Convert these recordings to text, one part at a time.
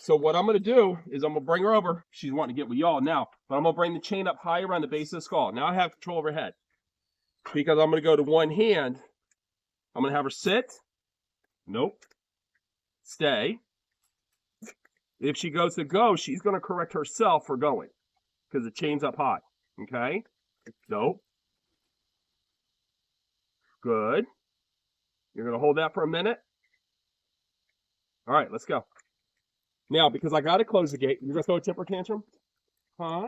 So what I'm going to do is I'm going to bring her over. She's wanting to get with y'all now, but I'm going to bring the chain up high around the base of the skull. Now I have control of her head because I'm going to go to one hand. I'm going to have her sit. Nope. Stay. If she goes to go, she's going to correct herself for going because the chain's up high. Okay? Nope. Good. You're going to hold that for a minute. All right, let's go. Now, because I got to close the gate, you're going to throw a temper tantrum? Huh?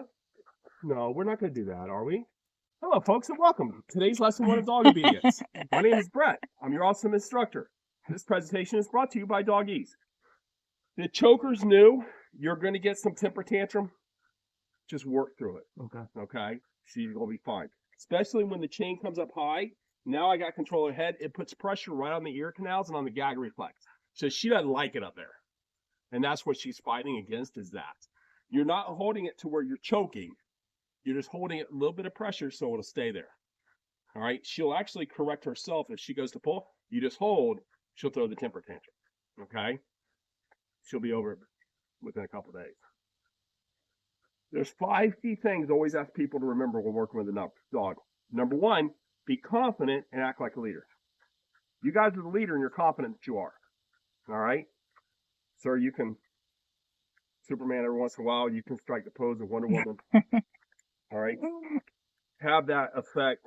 No, we're not going to do that, are we? Hello, folks, and welcome. Today's lesson 1 of dog obedience. My name is Brett. I'm your awesome instructor. This presentation is brought to you by Dog-eze. The choker's new. You're going to get some temper tantrum. Just work through it. Okay? She's going to be fine. Especially when the chain comes up high. Now I got control of her head. It puts pressure right on the ear canals and on the gag reflex. So she doesn't like it up there. And that's what she's fighting against is that. You're not holding it to where you're choking. You're just holding it a little bit of pressure so it'll stay there. All right? She'll actually correct herself if she goes to pull. You just hold. She'll throw the temper tantrum. Okay? She'll be over within a couple of days. There's 5 key things I always ask people to remember when working with a dog. Number 1, be confident and act like a leader. You guys are the leader and you're confident that you are. All right? Sir, you can Superman every once in a while. You can strike the pose of Wonder Woman. All right? Have that effect.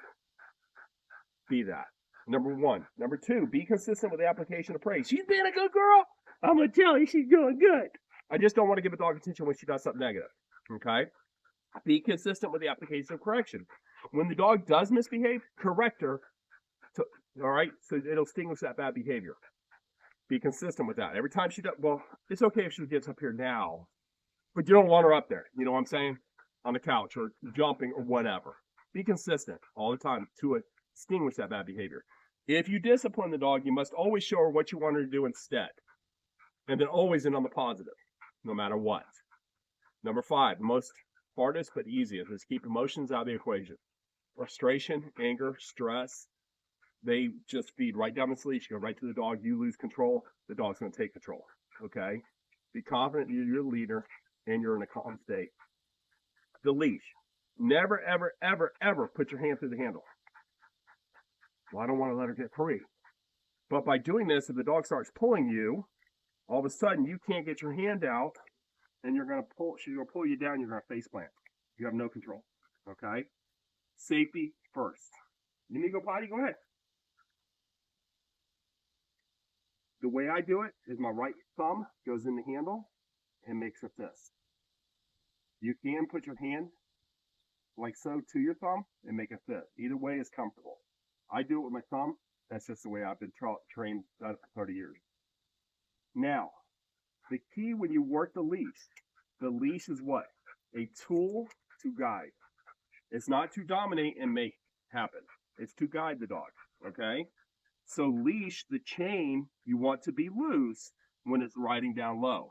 Be that. Number 1. Number 2, be consistent with the application of praise. She's being a good girl. I'm going to tell you she's doing good. I just don't want to give a dog attention when she does something negative. Okay? Be consistent with the application of correction. When the dog does misbehave, correct her. All right? So it'll extinguish that bad behavior. Be consistent with that. Every time she does, well, it's okay if she gets up here now, but you don't want her up there. You know what I'm saying? On the couch or jumping or whatever. Be consistent all the time to extinguish that bad behavior. If you discipline the dog, you must always show her what you want her to do instead. And then always end on the positive, no matter what. Number 5, most hardest but easiest is keep emotions out of the equation. Frustration, anger, stress, they just feed right down this leash. You go right to the dog. You lose control. The dog's going to take control. Okay? Be confident you're the leader and you're in a calm state. The leash. Never, ever, ever, ever put your hand through the handle. Well, I don't want to let her get free. But by doing this, if the dog starts pulling you, all of a sudden you can't get your hand out and you're going to pull, she's going to pull you down. You're going to face plant. You have no control. Okay? Safety first. You need to go potty? Go ahead. The way I do it is my right thumb goes in the handle and makes a fist. You can put your hand like so to your thumb and make a fist. Either way is comfortable. I do it with my thumb. That's just the way I've been trained for 30 years. Now, the key when you work the leash is what? A tool to guide. It's not to dominate and make happen. It's to guide the dog, okay? So leash, the chain, you want to be loose when it's riding down low.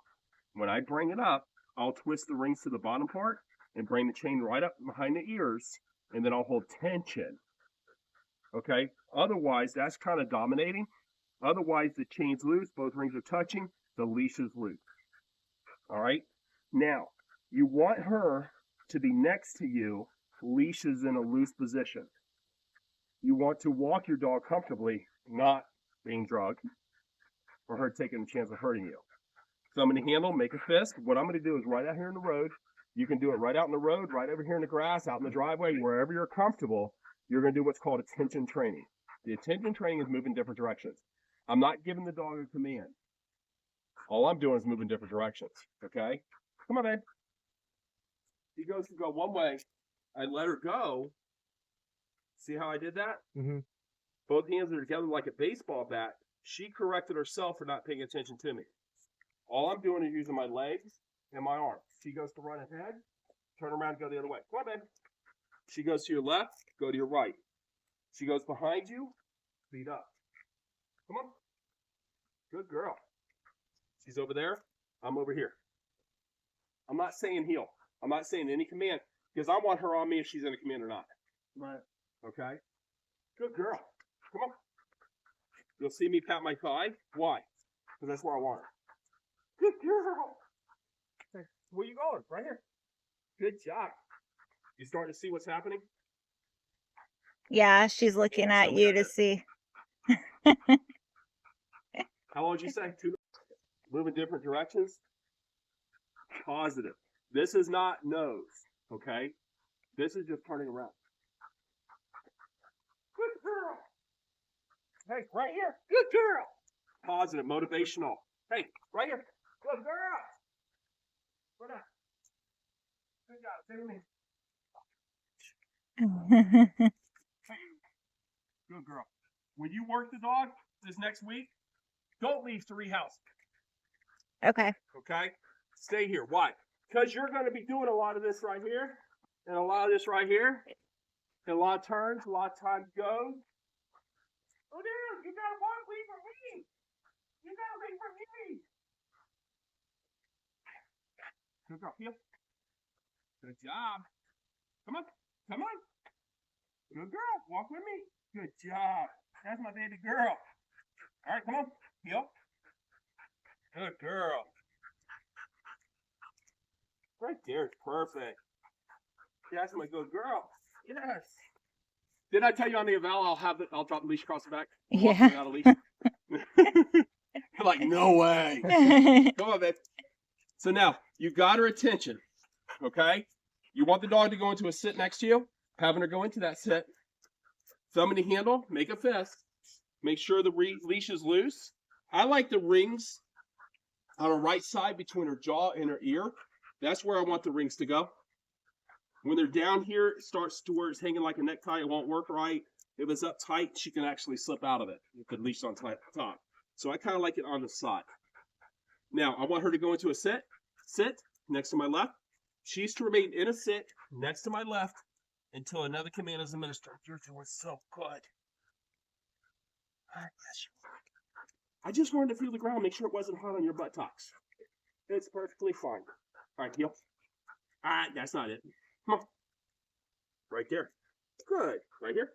When I bring it up, I'll twist the rings to the bottom part and bring the chain right up behind the ears, and then I'll hold tension. Okay? Otherwise, that's kind of dominating. Otherwise, the chain's loose, both rings are touching, the leash is loose. All right? Now, you want her to be next to you, leash is in a loose position. You want to walk your dog comfortably, not being drugged, or her taking a chance of hurting you. So I'm going to handle, make a fist. What I'm going to do is right out here in the road. You can do it right out in the road, right over here in the grass, out in the driveway, wherever you're comfortable. You're going to do what's called attention training. The attention training is moving different directions. I'm not giving the dog a command. All I'm doing is moving different directions. Okay? Come on, babe. She goes to go one way. I let her go. See how I did that? Mm-hmm. Both hands are together like a baseball bat. She corrected herself for not paying attention to me. All I'm doing is using my legs and my arms. She goes to run ahead, turn around and go the other way. Come on, babe. She goes to your left, go to your right. She goes behind you, speed up. Come on. Good girl. She's over there. I'm over here. I'm not saying heel. I'm not saying any command because I want her on me if she's in a command or not. Right. Okay? Good girl. Come on. You'll see me pat my thigh. Why? Because that's where I want her. Good girl. Hey, where you going? Right here. Good job. You starting to see what's happening? Yeah, she's looking at you to see. How long did you say? 2 minutes? Move in different directions? Positive. This is not nose, okay? This is just turning around. Good girl. Hey, right here. Good girl. Positive, motivational. Hey, right here. Good girl. What up? Good job. Stay with me. Good girl. When you work the dog this next week, don't leave 3 houses. Okay. Okay? Stay here. Why? Because you're going to be doing a lot of this right here, and a lot of this right here, and a lot of turns, a lot of time goes. Oh, dude, you got to leave for me. You got to leave for me. Good girl. Heel. Good job. Come on. Come on. Good girl. Walk with me. Good job. That's my baby girl. All right, come on. Heel. Good girl. Right there is perfect. That's my good girl. Yes. Did I tell you on the eval I'll drop the leash across the back? Yeah. Without a leash. You're like, no way. Come on, babe. So now you got her attention. Okay? You want the dog to go into a sit next to you, having her go into that sit. Thumb in the handle, make a fist. Make sure the leash is loose. I like the rings on the right side between her jaw and her ear. That's where I want the rings to go. When they're down here, it starts to where it's hanging like a necktie. It won't work right. If it's up tight, she can actually slip out of it if the leash is on top. So I kind of like it on the side. Now, I want her to go into a sit next to my left. She's to remain in a sit next to my left until another command is administered. You're doing so good. I just wanted to feel the ground, make sure it wasn't hot on your buttocks. It's perfectly fine. All right, heel. That's not it. Come on. Right there. Good. Right here.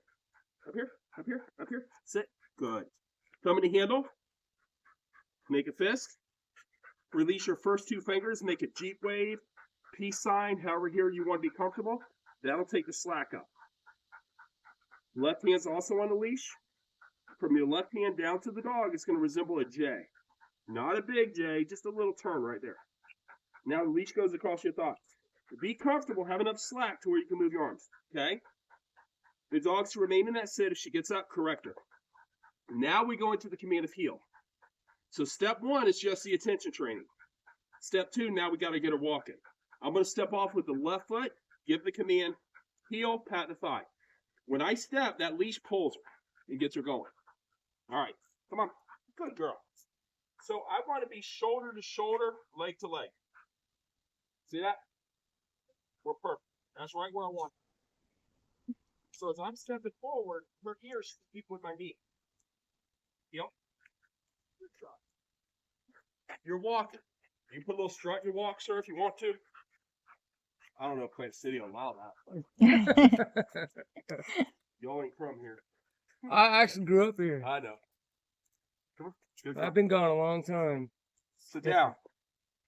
Up here. Up here. Up here. Sit. Good. Thumb in the handle. Make a fist. Release your first 2 fingers. Make a Jeep wave. Peace sign. However here you want to be comfortable. That'll take the slack up. Left hand's also on the leash. From your left hand down to the dog, it's going to resemble a J. Not a big J, just a little turn right there. Now the leash goes across your thighs. Be comfortable, have enough slack to where you can move your arms, okay? The dog's to remain in that sit. If she gets up, correct her. Now we go into the command of heel. So step 1 is just the attention training. Step 2, now we got to get her walking. I'm going to step off with the left foot, give the command, heel, pat the thigh. When I step, that leash pulls her and gets her going. All right, come on. Good girl. So I want to be shoulder to shoulder, leg to leg. See that? We're perfect. That's right where I want it. So as I'm stepping forward, her ears should keep with my knee. Heel. Good job. You're walking. You put a little strut in your walk, sir, if you want to. I don't know if Plant City will allow that. Y'all ain't from here. I actually grew up here. I know. Come on. Good I've been gone a long time. Sit down.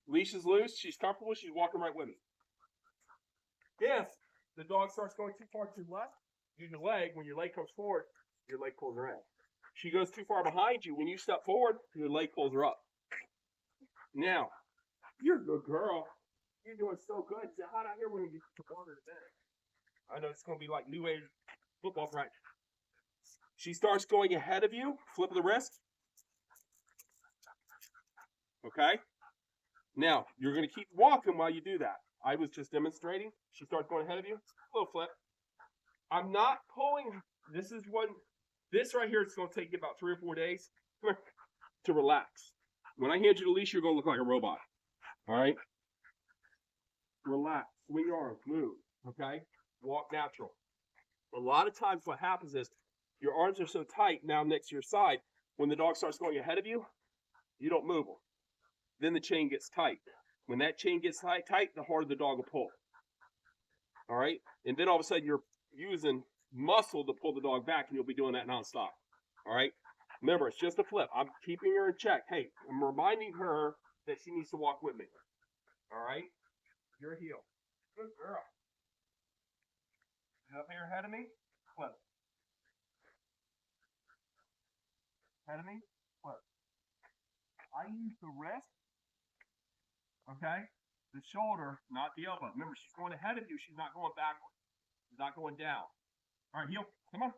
Leash is loose. She's comfortable. She's walking right with me. If the dog starts going too far to the left, use your leg. When your leg comes forward, your leg pulls her in. She goes too far behind you. When you step forward, your leg pulls her up. Now, you're a good girl. You're doing so good. Is it hot out here? We're going to get water in a minute. I know it's going to be like new age football practice. She starts going ahead of you. Flip of the wrist. Okay? Now, you're going to keep walking while you do that. I was just demonstrating. She starts going ahead of you. Little flip. I'm not pulling. This right here is going to take you about 3 or 4 days to relax. When I hand you the leash, you're going to look like a robot. All right? Relax. Swing your arms. Move. Okay? Walk natural. A lot of times what happens is your arms are so tight now next to your side, when the dog starts going ahead of you, you don't move them. Then the chain gets tight. When that chain gets tight, the harder the dog will pull. All right? And then all of a sudden you're using muscle to pull the dog back, and you'll be doing that nonstop. All right? Remember, it's just a flip. I'm keeping her in check. Hey, I'm reminding her that she needs to walk with me. All right? Your heel. Good girl. Get up here ahead of me. Flip. Ahead of me. Flip. I use the wrist. Okay? The shoulder, not the elbow. Remember, she's going ahead of you. She's not going backward. She's not going down. All right, heel. Come on.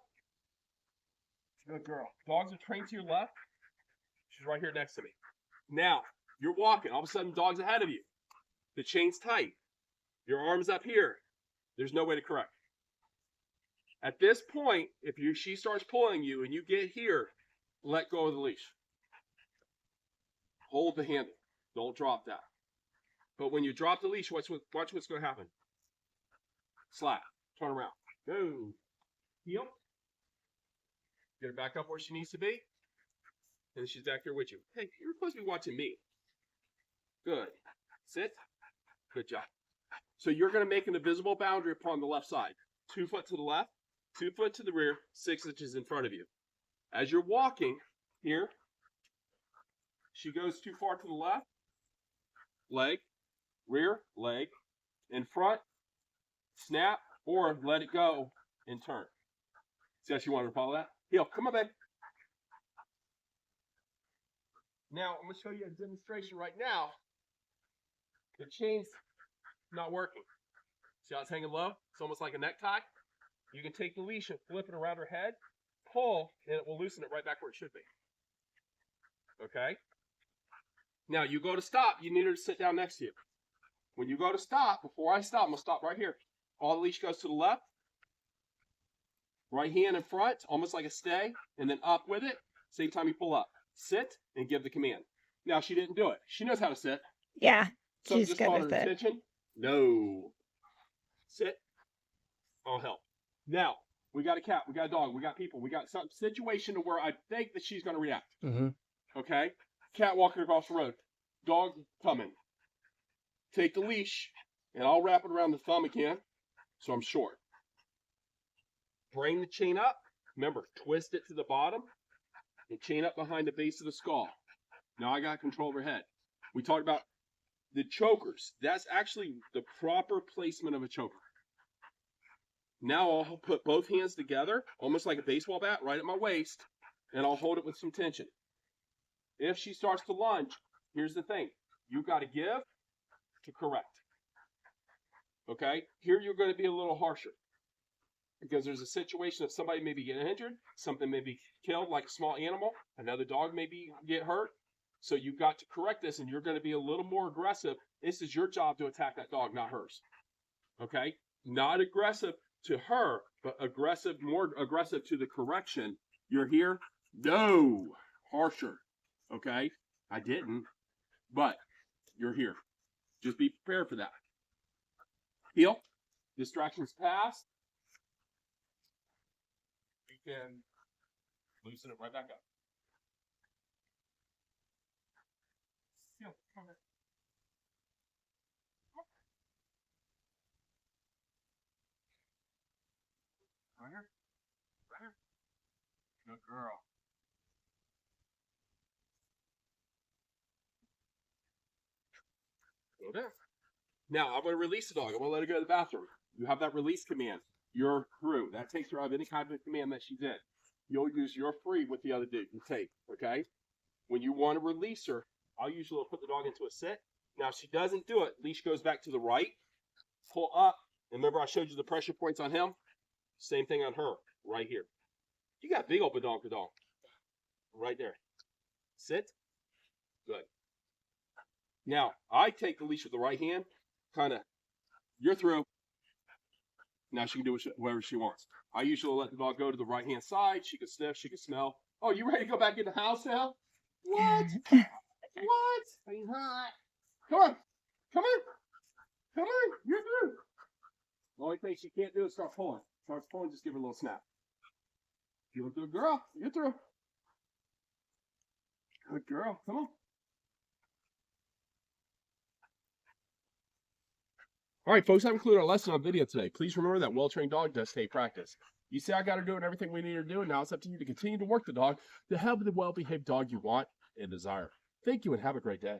Good girl. Dogs are trained to your left. She's right here next to me. Now, you're walking. All of a sudden, dog's ahead of you. The chain's tight. Your arm's up here. There's no way to correct. At this point, if she starts pulling you and you get here, let go of the leash. Hold the handle. Don't drop that. But when you drop the leash, watch what's going to happen. Slap. Turn around. Go. Heel. Get her back up where she needs to be. And she's back here with you. Hey, you're supposed to be watching me. Good. Sit. Good job. So you're going to make an invisible boundary upon the left side. 2 foot to the left, 2 foot to the rear, 6 inches in front of you. As you're walking here, she goes too far to the left, leg, rear, leg, in front, snap, or let it go and turn. See how she wanted to follow that? Heel, come on, babe. Now, I'm going to show you a demonstration right now. The chain's not working. See how it's hanging low? It's almost like a necktie. You can take the leash and flip it around her head, pull, and it will loosen it right back where it should be. Okay? Now, you go to stop, you need her to sit down next to you. When you go to stop, before I stop, I'm going to stop right here. All the leash goes to the left. Right hand in front, almost like a stay, and then up with it. Same time you pull up. Sit and give the command. Now, she didn't do it. She knows how to sit. Yeah, So she's just good call with her it. attention. No. Sit. I'll help. Now, we got a cat, we got a dog, we got people, we got some situation to where I think that she's going to react. Mm-hmm. Okay? Cat walking across the road. Dog coming. Take the leash, and I'll wrap it around the thumb again, so I'm short. Bring the chain up. Remember, twist it to the bottom, and chain up behind the base of the skull. Now I got control of her head. We talked about the chokers. That's actually the proper placement of a choker. Now I'll put both hands together, almost like a baseball bat, right at my waist, and I'll hold it with some tension. If she starts to lunge, here's the thing. You've got to give to correct. Okay? Here you're going to be a little harsher. Because there's a situation of somebody may be getting injured, something may be killed, like a small animal, another dog may get hurt. So you've got to correct this, and you're going to be a little more aggressive. This is your job to attack that dog, not hers. Okay? Not aggressive to her, but aggressive, more aggressive to the correction. You're here? No. Harsher. Okay? I didn't, but you're here. Just be prepared for that. Heel. Distractions past. You can loosen it right back up. Heel. Come here. Right here. Right here. Good girl. Go down. Now, I'm going to release the dog. I'm going to let her go to the bathroom. You have that release command. You're through. That takes her out of any kind of command that she's in. You'll use your free with the other dude and take, okay? When you want to release her, I'll usually put the dog into a sit. Now, if she doesn't do it, leash goes back to the right. Pull up. And remember I showed you the pressure points on him? Same thing on her, right here. You got big open dog for dog. Right there. Sit. Good. Now, I take the leash with the right hand, kind of, you're through. Now she can do whatever she wants. I usually let the dog go to the right-hand side. She can sniff, she can smell. Oh, you ready to go back in the house now? What? What? Are you hot? Come on. Come on. Come on. You're through. The only thing she can't do is start pulling. Starts pulling, just give her a little snap. You're through, girl. You're through. Good girl. Come on. All right, folks, I've included our lesson on video today. Please remember that well-trained dog does take practice. You see, I got her doing everything we need her to do, and now it's up to you to continue to work the dog to have the well-behaved dog you want and desire. Thank you, and have a great day.